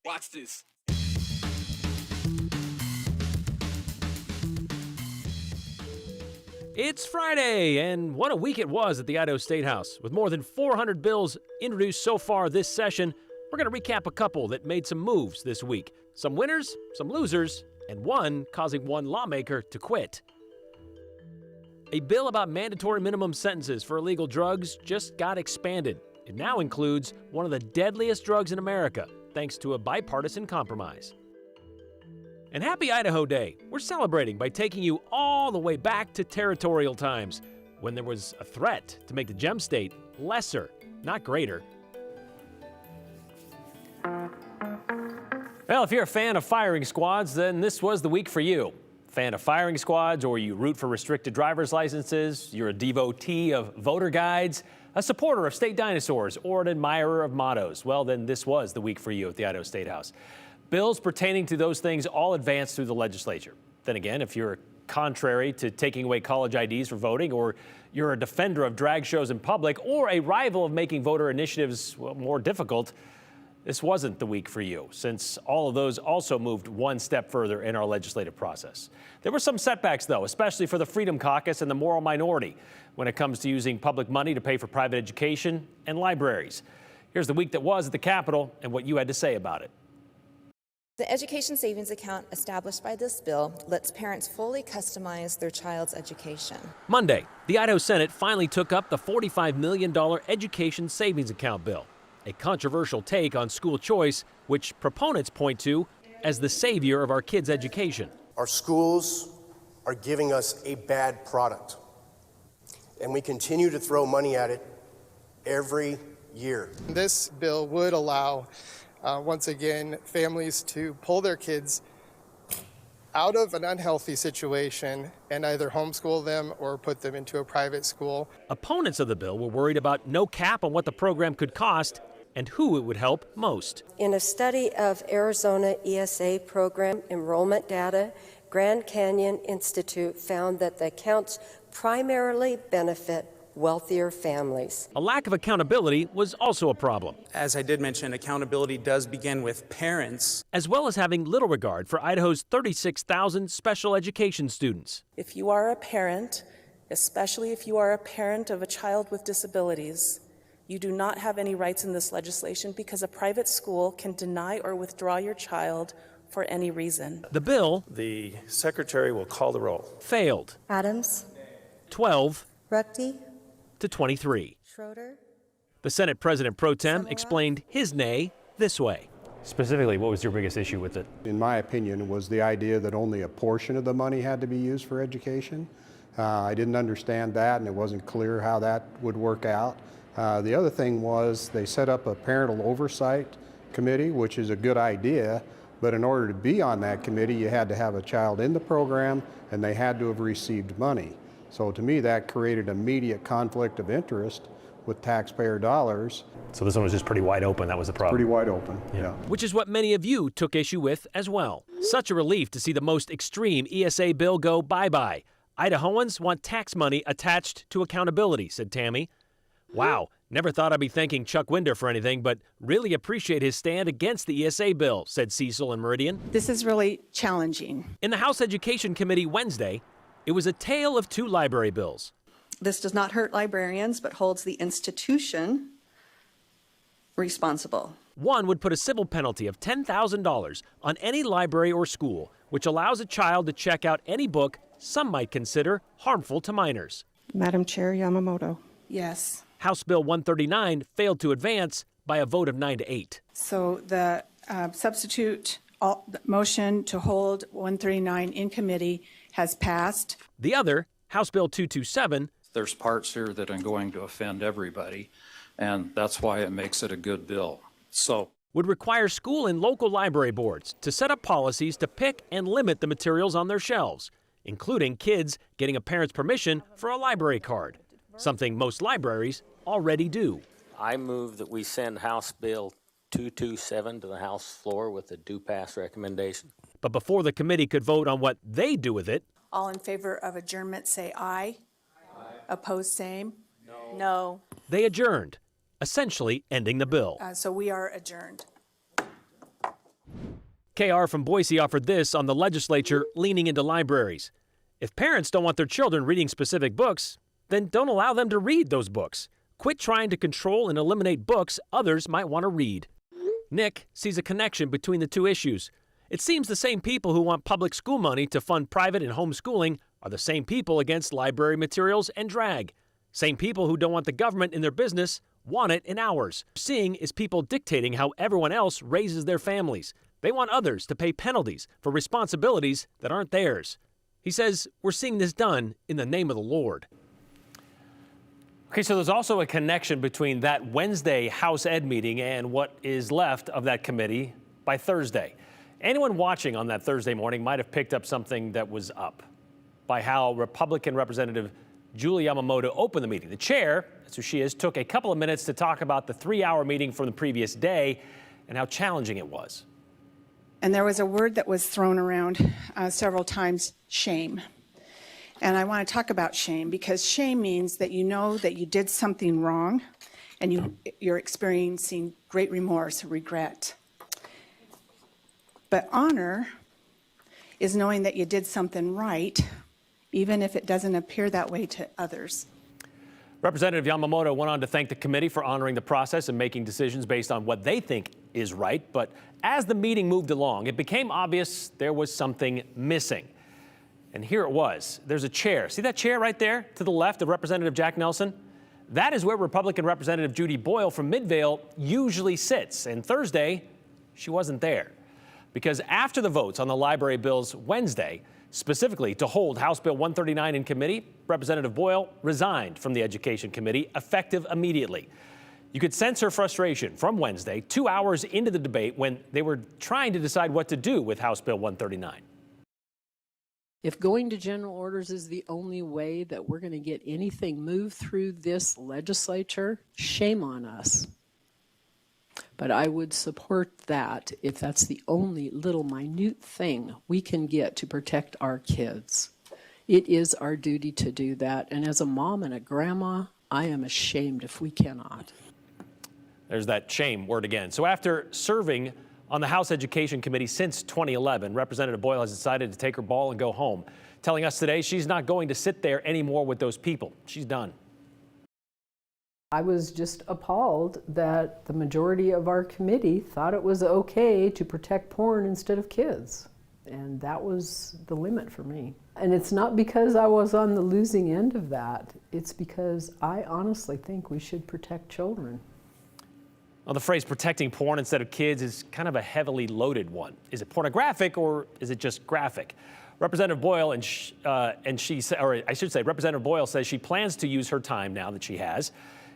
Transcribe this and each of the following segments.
Watch this. It's Friday, and what a week it was at the Idaho State House. With more than 400 bills introduced so far this session, we're going to recap a couple that made some moves this week. Some winners, some losers, and one causing one lawmaker to quit. A bill about mandatory minimum sentences for illegal drugs just got expanded. It now includes one of the deadliest drugs in America, thanks to a bipartisan compromise. And happy Idaho Day. We're celebrating by taking you all the way back to territorial times, when there was a threat to make the gem state lesser, not greater. Well, if you're a fan of firing squads, then this was the week for you. Fan of firing squads, or you root for restricted driver's licenses, you're a devotee of voter guides, a supporter of state dinosaurs, or an admirer of mottos, well, then this was the week for you at the Idaho State House. Bills pertaining to those things all advanced through the legislature. Then again, if you're contrary to taking away college IDs for voting, or you're a defender of drag shows in public, or a rival of making voter initiatives more difficult, this wasn't the week for you, since all of those also moved one step further in our legislative process. There were some setbacks, though, especially for the Freedom Caucus and the moral minority when it comes to using public money to pay for private education and libraries. Here's the week that was at the Capitol and what you had to say about it. The education savings account established by this bill lets parents fully customize their child's education. Monday, the Idaho Senate finally took up the $45 million education savings account bill, a controversial take on school choice, which proponents point to as the savior of our kids' education. Our schools are giving us a bad product, and we continue to throw money at it every year. This bill would allow once again, families to pull their kids out of an unhealthy situation and either homeschool them or put them into a private school. Opponents of the bill were worried about no cap on what the program could cost and who it would help most. In a study of Arizona ESA program enrollment data, Grand Canyon Institute found that the accounts primarily benefit wealthier families. A lack of accountability was also a problem. As I did mention, accountability does begin with parents. As well as having little regard for Idaho's 36,000 special education students. If you are a parent, especially if you are a parent of a child with disabilities, you do not have any rights in this legislation because a private school can deny or withdraw your child for any reason. The bill, the secretary will call the roll, failed. Adams. 12 Ruckty. to 23. Schroeder. The Senate President Pro Tem explained his nay this way. Specifically, what was your biggest issue with it? In my opinion, was the idea that only a portion of the money had to be used for education. I didn't understand that, and it wasn't clear how that would work out. The other thing was they set up a parental oversight committee, which is a good idea, but in order to be on that committee, you had to have a child in the program, and they had to have received money. So to me, that created immediate conflict of interest with taxpayer dollars. So this one was just pretty wide open, that was the problem? Pretty wide open, yeah. Which is what many of you took issue with as well. Such a relief to see the most extreme ESA bill go bye-bye. Idahoans want tax money attached to accountability, said Tammy. Wow, never thought I'd be thanking Chuck Winder for anything, but really appreciate his stand against the ESA bill, said Cecil and Meridian. This is really challenging. In the House Education Committee Wednesday, it was a tale of two library bills. This does not hurt librarians, but holds the institution responsible. One would put a civil penalty of $10,000 on any library or school, which allows a child to check out any book some might consider harmful to minors. Madam Chair Yamamoto. Yes. House Bill 139 failed to advance by a vote of 9-8. So the substitute motion to hold 139 in committee has passed. The other, House Bill 227, there's parts here that are going to offend everybody, and that's why it makes it a good bill. So would require school and local library boards to set up policies to pick and limit the materials on their shelves, including kids getting a parent's permission for a library card, something most libraries already do. I move that we send House Bill 227 to the House floor with a do pass recommendation. But before the committee could vote on what they do with it, all in favor of adjournment say aye. Aye. Opposed, same. No. They adjourned, essentially ending the bill. So we are adjourned. KR from Boise offered this on the legislature leaning into libraries. If parents don't want their children reading specific books, then don't allow them to read those books. Quit trying to control and eliminate books others might want to read. Nick sees a connection between the two issues. It seems the same people who want public school money to fund private and homeschooling are the same people against library materials and drag. Same people who don't want the government in their business want it in ours. Seeing is people dictating how everyone else raises their families. They want others to pay penalties for responsibilities that aren't theirs. He says we're seeing this done in the name of the Lord. Okay, so there's also a connection between that Wednesday House Ed meeting and what is left of that committee by Thursday. Anyone watching on that Thursday morning might have picked up something that was up by how Republican Representative Judy Yamamoto opened the meeting. The chair, that's who she is, took a couple of minutes to talk about the 3-hour meeting from the previous day and how challenging it was. And there was a word that was thrown around several times, shame. And I want to talk about shame because shame means that you know that you did something wrong and you're experiencing great remorse, regret. But honor is knowing that you did something right, even if it doesn't appear that way to others. Representative Yamamoto went on to thank the committee for honoring the process and making decisions based on what they think is right. But as the meeting moved along, it became obvious there was something missing. And here it was. There's a chair. See that chair right there to the left of Representative Jack Nelson? That is where Republican Representative Judy Boyle from Midvale usually sits. And Thursday, she wasn't there. Because after the votes on the library bills Wednesday, specifically to hold House Bill 139 in committee, Representative Boyle resigned from the Education Committee, effective immediately. You could sense her frustration from Wednesday, 2 hours into the debate when they were trying to decide what to do with House Bill 139. If going to general orders is the only way that we're going to get anything moved through this legislature, shame on us. But I would support that if that's the only little minute thing we can get to protect our kids. It is our duty to do that. And as a mom and a grandma, I am ashamed if we cannot. There's that shame word again. So after serving on the House Education Committee since 2011, Representative Boyle has decided to take her ball and go home, telling us today she's not going to sit there anymore with those people. She's done. I was just appalled that the majority of our committee thought it was okay to protect porn instead of kids. And that was the limit for me. And it's not because I was on the losing end of that. It's because I honestly think we should protect children. Well, the phrase protecting porn instead of kids is kind of a heavily loaded one. Is it pornographic or is it just graphic? Representative Boyle Representative Boyle says she plans to use her time now that she has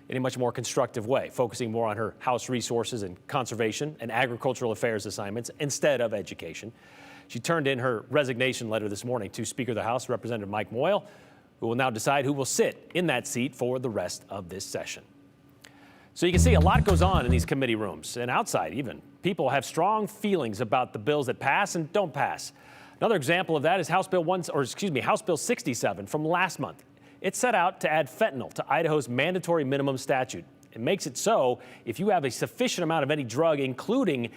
in a much more constructive way, focusing more on her House resources and conservation and agricultural affairs assignments instead of education. She turned in her resignation letter this morning to Speaker of the House, Representative Mike Moyle, who will now decide who will sit in that seat for the rest of this session. So you can see a lot goes on in these committee rooms and outside even. People have strong feelings about the bills that pass and don't pass. Another example of that is House Bill 67 from last month. It set out to add fentanyl to Idaho's mandatory minimum statute. It makes it so if you have a sufficient amount of any drug included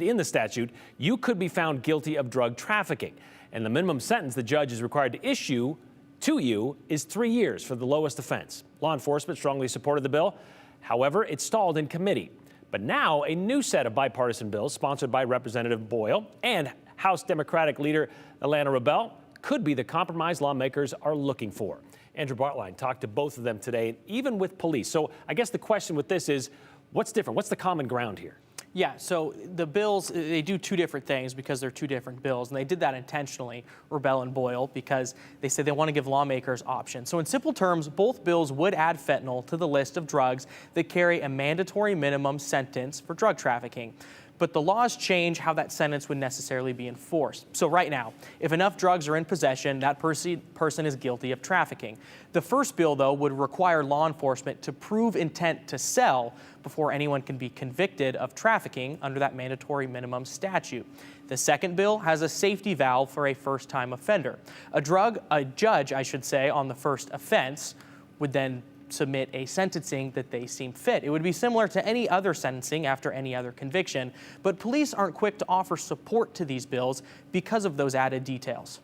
in the statute, you could be found guilty of drug trafficking. And the minimum sentence the judge is required to issue to you is 3 years for the lowest offense. Law enforcement strongly supported the bill. However, it stalled in committee. But now a new set of bipartisan bills sponsored by Representative Boyle and House Democratic leader Alana Rebel could be the compromise lawmakers are looking for. Andrew Bartline talked to both of them today, even with police. So I guess the question with this is, what's different? What's the common ground here? Yeah, so the bills, they do two different things because they're two different bills, and they did that intentionally, Rebel and Boyle, because they said they want to give lawmakers options. So in simple terms, both bills would add fentanyl to the list of drugs that carry a mandatory minimum sentence for drug trafficking. But the laws change how that sentence would necessarily be enforced. So right now, if enough drugs are in possession, that person is guilty of trafficking. The first bill, though, would require law enforcement to prove intent to sell before anyone can be convicted of trafficking under that mandatory minimum statute. The second bill has a safety valve for a first-time offender. A judge, on the first offense would then submit a sentencing that they seem fit. It would be similar to any other sentencing after any other conviction, but police aren't quick to offer support to these bills because of those added details.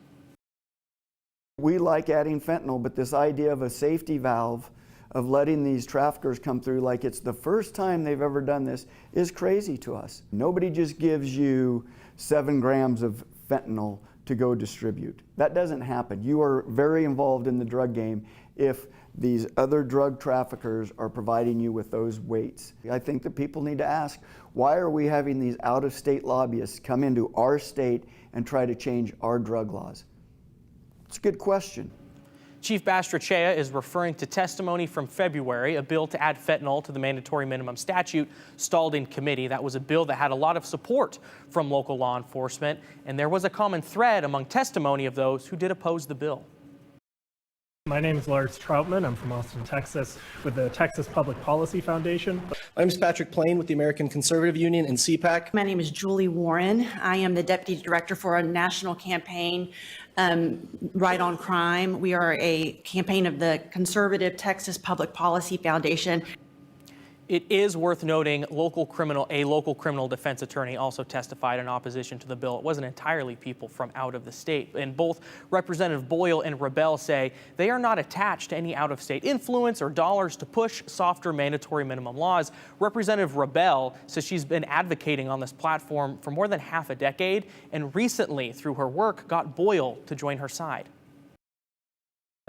We like adding fentanyl, but this idea of a safety valve of letting these traffickers come through like it's the first time they've ever done this is crazy to us. Nobody just gives you 7 grams of fentanyl to go distribute. That doesn't happen. You are very involved in the drug game if these other drug traffickers are providing you with those weights. I think that people need to ask, why are we having these out-of-state lobbyists come into our state and try to change our drug laws? It's a good question. Chief Bastrachea is referring to testimony from February. A bill to add fentanyl to the mandatory minimum statute stalled in committee. That was a bill that had a lot of support from local law enforcement, and there was a common thread among testimony of those who did oppose the bill. My name is Lars Troutman. I'm from Austin, Texas, with the Texas Public Policy Foundation. My name is Patrick Plain with the American Conservative Union and CPAC. My name is Julie Warren. I am the Deputy Director for a national campaign, Right on Crime. We are a campaign of the conservative Texas Public Policy Foundation. It is worth noting a local criminal defense attorney also testified in opposition to the bill. It wasn't entirely people from out of the state. And both Representative Boyle and Rebel say they are not attached to any out-of-state influence or dollars to push softer mandatory minimum laws. Representative Rebel says she's been advocating on this platform for more than half a decade, and recently, through her work, got Boyle to join her side.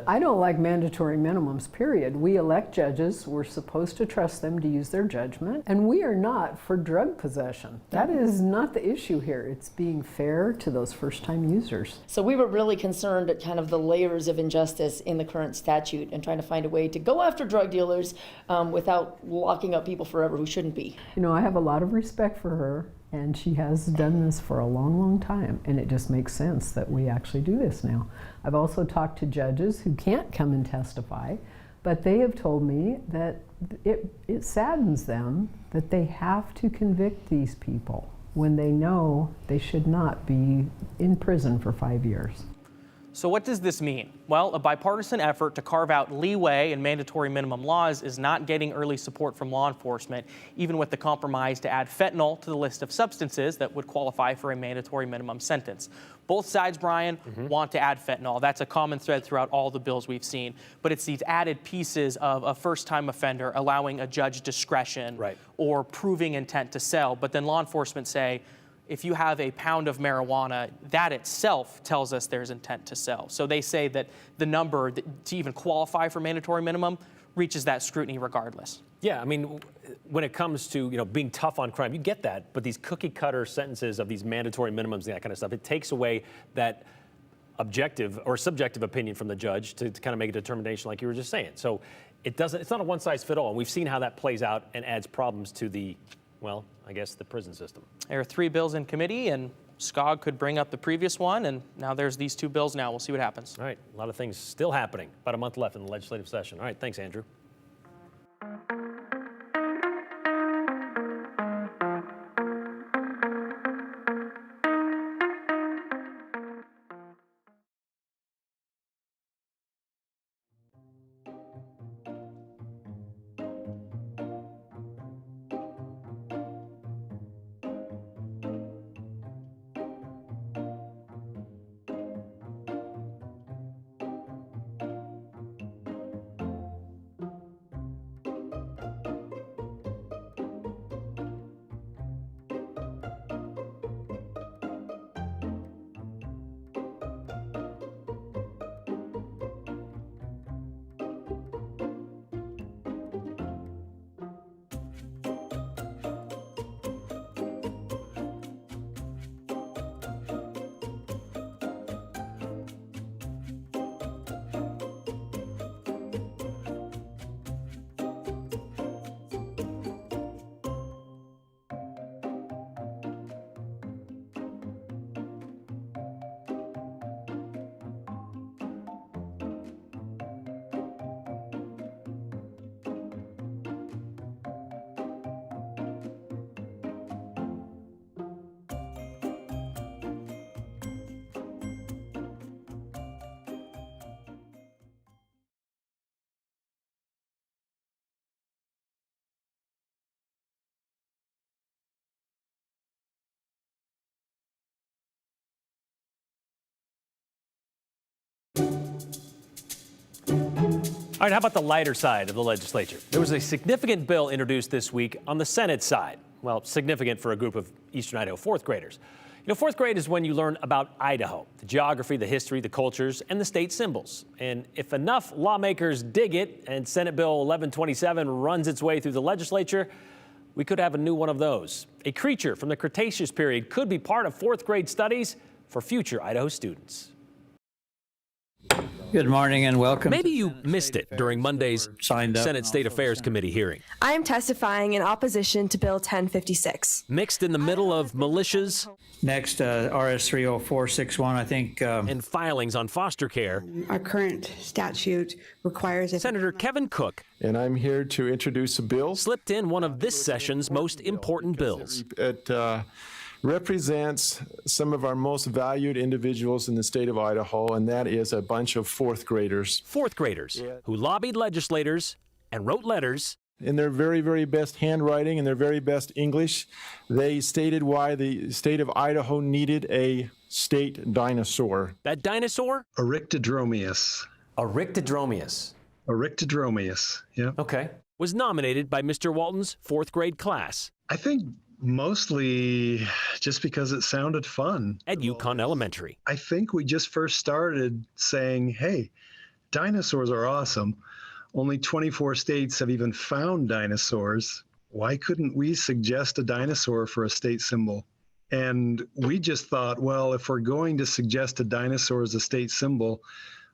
I don't like mandatory minimums, period. We elect judges. We're supposed to trust them to use their judgment. And we are not for drug possession. That is not the issue here. It's being fair to those first-time users. So we were really concerned at kind of the layers of injustice in the current statute and trying to find a way to go after drug dealers without locking up people forever who shouldn't be. You know, I have a lot of respect for her, and she has done this for a long, long time, and it just makes sense that we actually do this now. I've also talked to judges who can't come and testify, but they have told me that it saddens them that they have to convict these people when they know they should not be in prison for 5 years. So what does this mean? Well, a bipartisan effort to carve out leeway in mandatory minimum laws is not getting early support from law enforcement, even with the compromise to add fentanyl to the list of substances that would qualify for a mandatory minimum sentence. Both sides, Brian, want to add fentanyl. That's a common thread throughout all the bills we've seen. But it's these added pieces of a first-time offender allowing a judge discretion or proving intent to sell. But then law enforcement say, if you have a pound of marijuana, that itself tells us there's intent to sell. So they say that the number to even qualify for mandatory minimum reaches that scrutiny regardless. Yeah, I mean, when it comes to being tough on crime, you get that, but these cookie cutter sentences of these mandatory minimums and that kind of stuff, it takes away that objective or subjective opinion from the judge to kind of make a determination like you were just saying. So it's not a one size fit all. And we've seen how that plays out and adds problems to the, well, I guess the prison system. There are 3 bills in committee, and Skog could bring up the previous one, and now there's these 2 bills now. We'll see what happens. All right, a lot of things still happening. About a month left in the legislative session. All right, thanks, Andrew. All right, how about the lighter side of the legislature? There was a significant bill introduced this week on the Senate side. Well, significant for a group of Eastern Idaho fourth graders. You know, fourth grade is when you learn about Idaho, the geography, the history, the cultures, and the state symbols. And if enough lawmakers dig it and Senate Bill 1127 runs its way through the legislature, we could have a new one of those. A creature from the Cretaceous period could be part of fourth grade studies for future Idaho students. Good morning and welcome. Maybe you missed it during Monday's Senate State Affairs Committee hearing. I am testifying in opposition to Bill 1056. Mixed in the middle of militias. Next, RS 30461, I think. And filings on foster care. Our current statute requires Senator Kevin Cook. And I'm here to introduce a bill. Slipped in one of this session's most important bills. It represents some of our most valued individuals in the state of Idaho, and that is a bunch of fourth graders. Fourth graders who lobbied legislators and wrote letters. In their very, very best handwriting and their very best English, they stated why the state of Idaho needed a state dinosaur. That dinosaur? Eryctodromeus. Eryctodromeus. Eryctodromeus, yeah. Okay. Was nominated by Mr. Walton's fourth grade class. I think mostly just because it sounded fun. At Yukon Elementary. I think we just first started saying, hey, dinosaurs are awesome. Only 24 states have even found dinosaurs. Why couldn't we suggest a dinosaur for a state symbol? And we just thought, well, if we're going to suggest a dinosaur as a state symbol,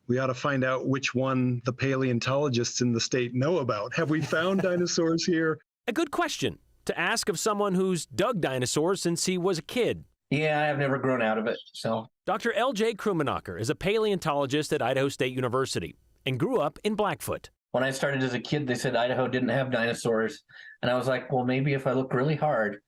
we ought to find out which one the paleontologists in the state know about. Have we found dinosaurs here? A good question to ask of someone who's dug dinosaurs since he was a kid. Yeah, I've never grown out of it, so. Dr. L.J. Krummenacher is a paleontologist at Idaho State University and grew up in Blackfoot. When I started as a kid, they said Idaho didn't have dinosaurs. And I was like, well, maybe if I look really hard,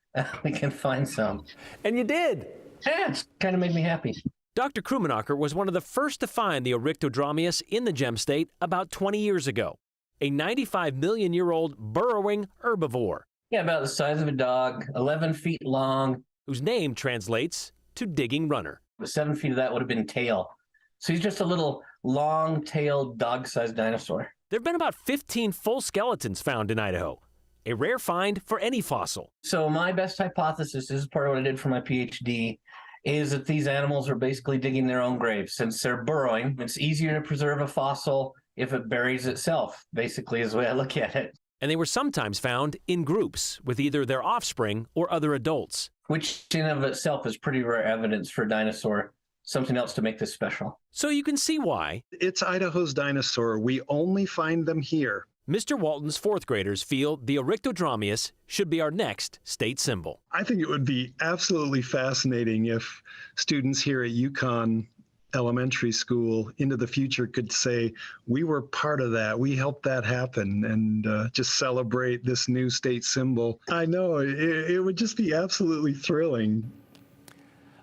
we can find some. And you did. Yeah, it's kind of made me happy. Dr. Krummenacher was one of the first to find the Eryctodromeus in the Gem State about 20 years ago. A 95-million-year-old burrowing herbivore. Yeah, about the size of a dog, 11 feet long. Whose name translates to digging runner. 7 feet of that would have been tail. So he's just a little long-tailed dog-sized dinosaur. There have been about 15 full skeletons found in Idaho. A rare find for any fossil. So my best hypothesis, this is part of what I did for my PhD, is that these animals are basically digging their own graves. Since they're burrowing, it's easier to preserve a fossil if it buries itself, basically is the way I look at it. And they were sometimes found in groups with either their offspring or other adults. Which in and of itself is pretty rare evidence for a dinosaur. Something else to make this special. So you can see why. It's Idaho's dinosaur. We only find them here. Mr. Walton's fourth graders feel the Eryctodromeus should be our next state symbol. I think it would be absolutely fascinating if students here at Yukon Elementary School into the future could say, we were part of that, we helped that happen, and just celebrate this new state symbol. I know, it would just be absolutely thrilling.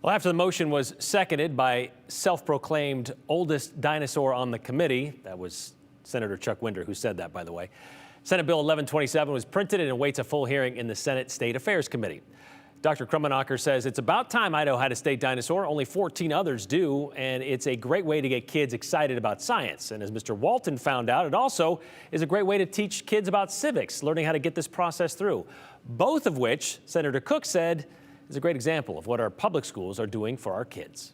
Well, after the motion was seconded by self-proclaimed oldest dinosaur on the committee, that was Senator Chuck Winder who said that, by the way, Senate Bill 1127 was printed and awaits a full hearing in the Senate State Affairs Committee. Dr. Krummenacher says it's about time Idaho had a state dinosaur. Only 14 others do, and it's a great way to get kids excited about science. And as Mr. Walton found out, it also is a great way to teach kids about civics, learning how to get this process through. Both of which, Senator Cook said, is a great example of what our public schools are doing for our kids.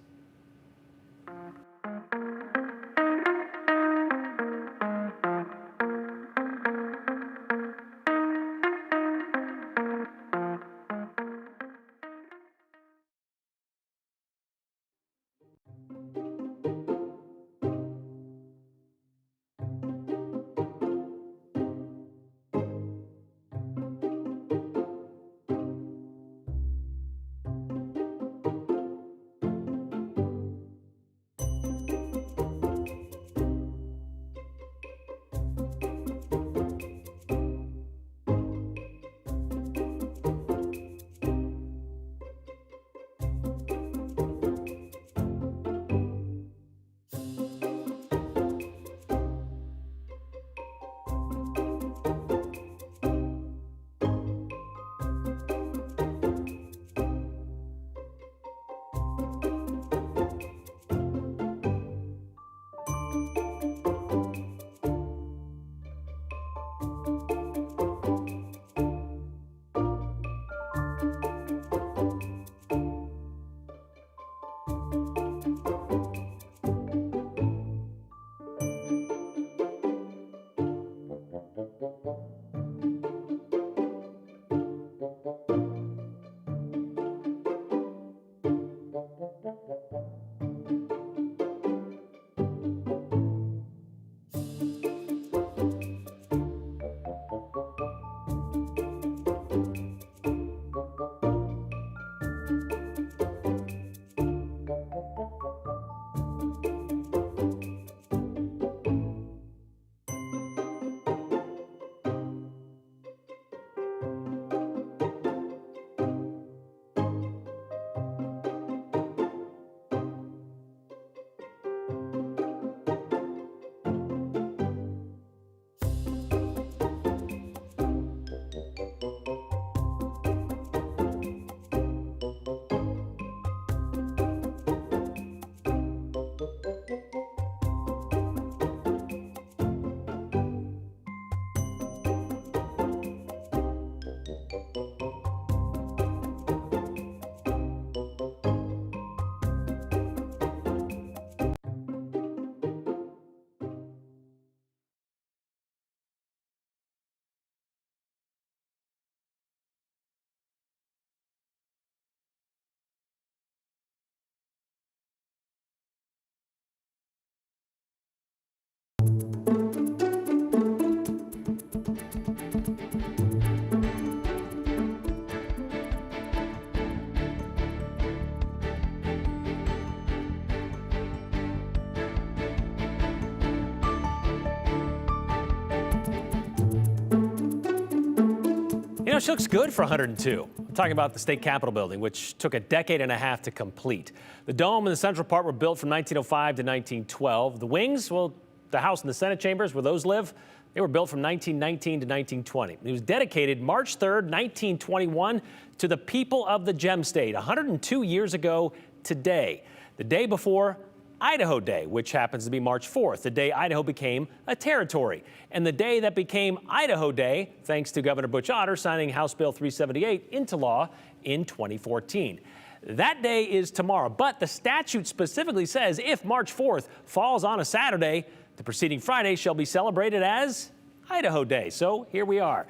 You know, she looks good for 102. I'm talking about the state capitol building, which took a decade and a half to complete. The dome and the central part were built from 1905 to 1912. The wings, well, the House and the Senate chambers where those live, they were built from 1919 to 1920. It was dedicated March 3rd, 1921 to the people of the Gem State, 102 years ago today, the day before Idaho Day, which happens to be March 4th, the day Idaho became a territory, and the day that became Idaho Day, thanks to Governor Butch Otter signing House Bill 378 into law in 2014. That day is tomorrow, but the statute specifically says if March 4th falls on a Saturday, the preceding Friday shall be celebrated as Idaho Day. So here we are.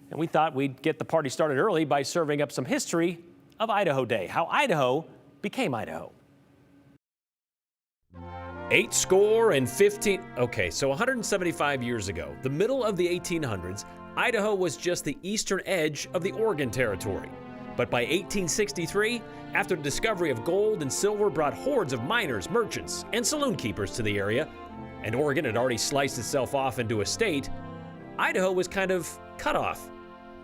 And we thought we'd get the party started early by serving up some history of Idaho Day, how Idaho became Idaho. 80 Okay, so 175 years ago, the middle of the 1800s, Idaho was just the eastern edge of the Oregon Territory. But by 1863, after the discovery of gold and silver brought hordes of miners, merchants, and saloon keepers to the area, and Oregon had already sliced itself off into a state, Idaho was kind of cut off.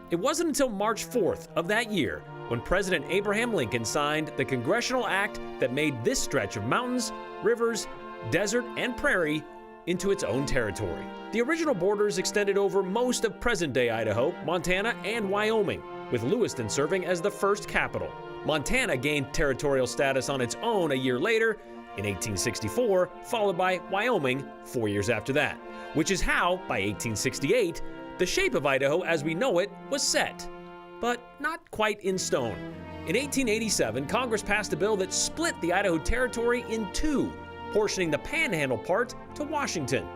It wasn't until March 4th of that year when President Abraham Lincoln signed the Congressional Act that made this stretch of mountains, rivers, desert, and prairie into its own territory. The original borders extended over most of present-day Idaho, Montana, and Wyoming, with Lewiston serving as the first capital. Montana gained territorial status on its own a year later, in 1864, followed by Wyoming 4 years after that, which is how, by 1868, the shape of Idaho as we know it was set, but not quite in stone. In 1887, Congress passed a bill that split the Idaho Territory in two, portioning the Panhandle part to Washington.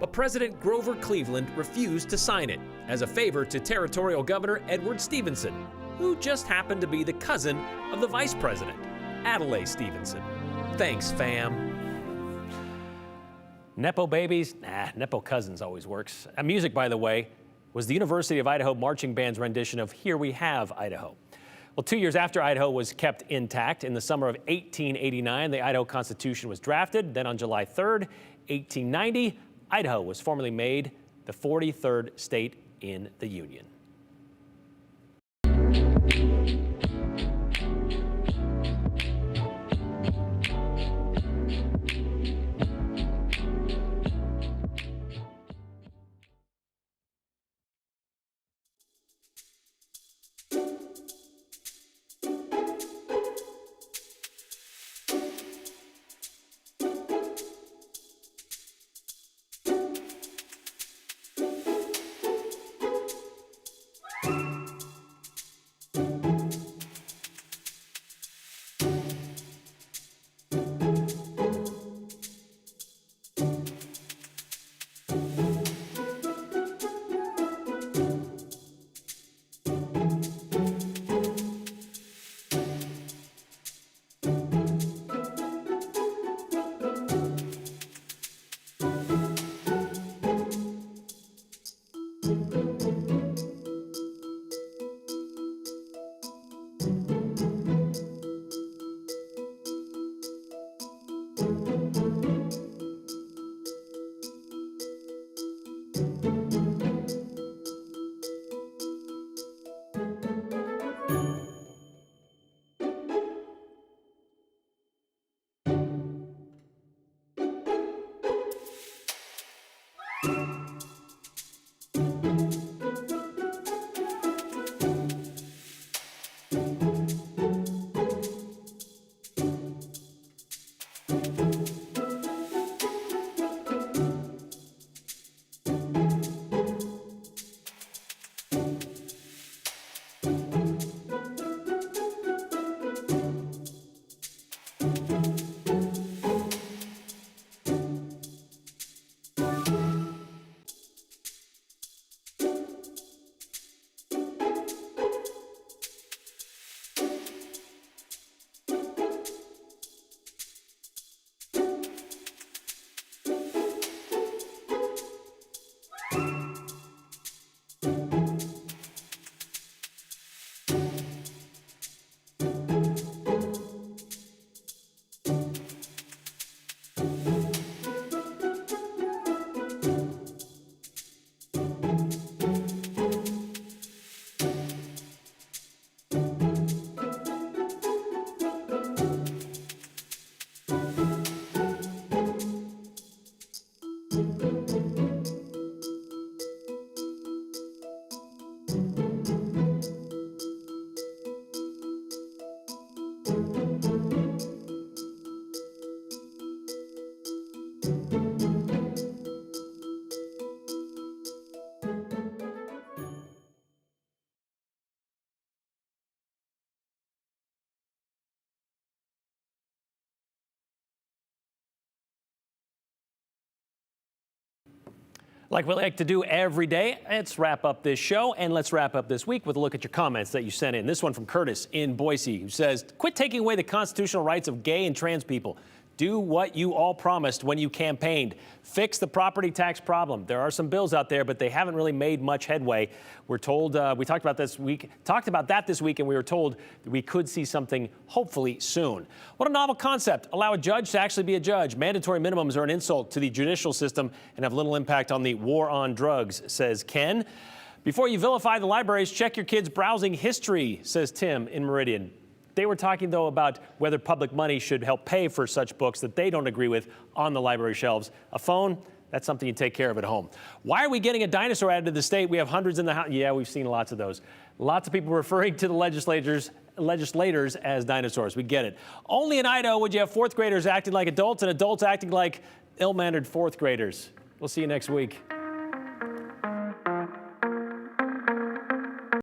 But President Grover Cleveland refused to sign it as a favor to Territorial Governor Edward Stevenson, who just happened to be the cousin of the Vice President, Adlai Stevenson. Thanks, fam. Nepo babies? Nah, Nepo cousins always works. Music, by the way, was the University of Idaho Marching Band's rendition of Here We Have Idaho. Well, 2 years after Idaho was kept intact, in the summer of 1889, the Idaho Constitution was drafted. Then on July 3rd, 1890, Idaho was formally made the 43rd state in the Union. Like we like to do every day, let's wrap up this show, and let's wrap up this week with a look at your comments that you sent in. This one from Curtis in Boise, who says, quit taking away the constitutional rights of gay and trans people. Do what you all promised when you campaigned. Fix the property tax problem. There are some bills out there, but they haven't really made much headway. We're told, we talked about that this week, and we were told that we could see something hopefully soon. What a novel concept. Allow a judge to actually be a judge. Mandatory minimums are an insult to the judicial system and have little impact on the war on drugs, says Ken. Before you vilify the libraries, check your kids' browsing history, says Tim in Meridian. They were talking, though, about whether public money should help pay for such books that they don't agree with on the library shelves. A phone, that's something you take care of at home. Why are we getting a dinosaur added to the state? We have hundreds in the house. Yeah, we've seen lots of those. Lots of people referring to the legislators as dinosaurs. We get it. Only in Idaho would you have fourth graders acting like adults and adults acting like ill-mannered fourth graders. We'll see you next week.